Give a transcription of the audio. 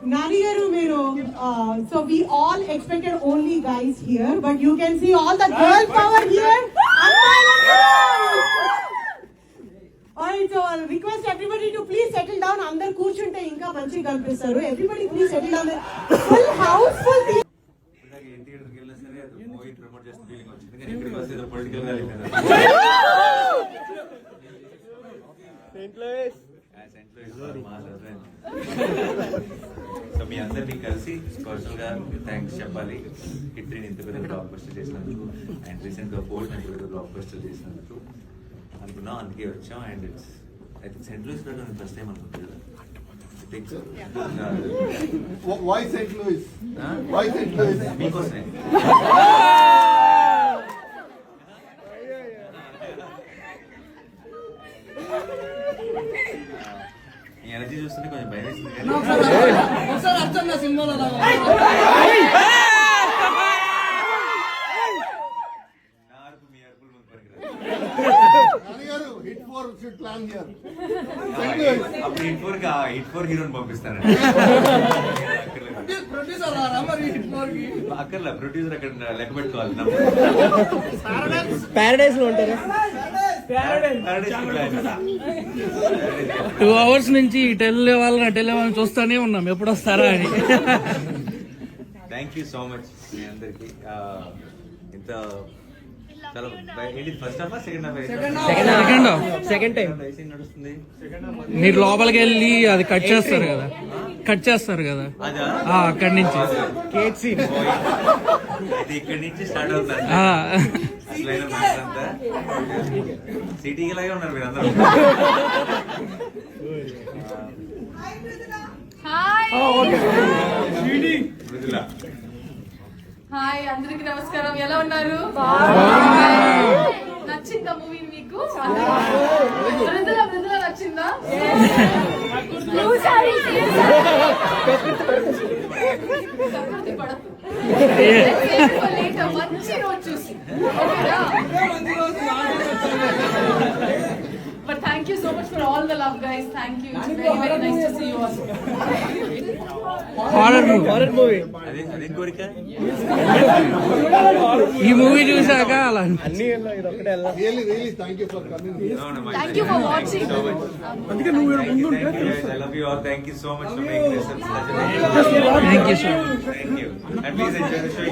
Nani garu meeru, so we all expected only guys here, but you can see all the girl power here. Alright, so I'll request everybody to please settle down. Andar కూర్చుంటే ఇంకా మంచిగా కనిపిస్తారు. Everybody please settle down. Full house full. Movie promote చేసిన feeling వచ్చింది కానీ ఇక్కడికి వస్తే political గా వెళ్ళిపోయింది. సో మీ అందరినీ కలిసి పర్సనల్ గా థ్యాంక్స్ చెప్పాలి. హిట్రీని ఇంత పెద్ద బ్లాక్ బస్టర్ చేసినందుకు అండ్ రీసెంట్ గా పోస్ట్ ఇంత పెద్ద బ్లాక్ బస్టర్ చేసినందుకు అనుకున్నాం, అందుకే వచ్చాం. And it's I think Saint Louis లో ఫస్ట్ టైం అనుకుంటుంది కదా. Why St. Louis? Why St. Louis? మీకోసమే. ఈ ఎనర్జీ చూస్తుంటే కొంచెం భయం వేసింది కానీ అప్పుడు హీరోని పంపిస్తానండి. అక్కర్లే ప్రొడ్యూసర్ అక్కడ లెక్క పెట్టుకోవాలి. ప్యారడైస్ లో ఉంటారా? 2 hours నుంచి టెల్లే వాళ్ళని చూస్తానే ఉన్నాం ఎప్పుడు వస్తారా అని. థ్యాంక్ యూ సో మచ్ మీ అందరికి. ఇంత చాలా ఫస్ట్ హాఫ్ సెకండ్ టైం నడుస్తుంది. మీరు లోపలికి వెళ్ళి అది కట్ చేస్తారు కదా అక్కడి నుంచి అది ఇక్కడి నుంచి స్టార్ట్ అవుతుంది. అంతా సిటీకి లాగే ఉన్నారు మీరు అందరూ. హాయ్ అందరికి నమస్కారం. ఎలా ఉన్నారు? నచ్చిందా మూవీ మీకు? మృదుల నచ్చిందా? ప్రకృతి పడదు. మంచి రోజు చూసి. But thank you so much for all the love, guys. Thank you. It's very, very nice to see you all. Horror movie అదే కోరిక. ఈ మూవీ చూసాక అలా Really, thank you for coming. Thank you for watching. అందుకే నువ్వు ముందు I love you all. Thank you so much for making this such a thank you so much. Thank you. And please enjoy the show.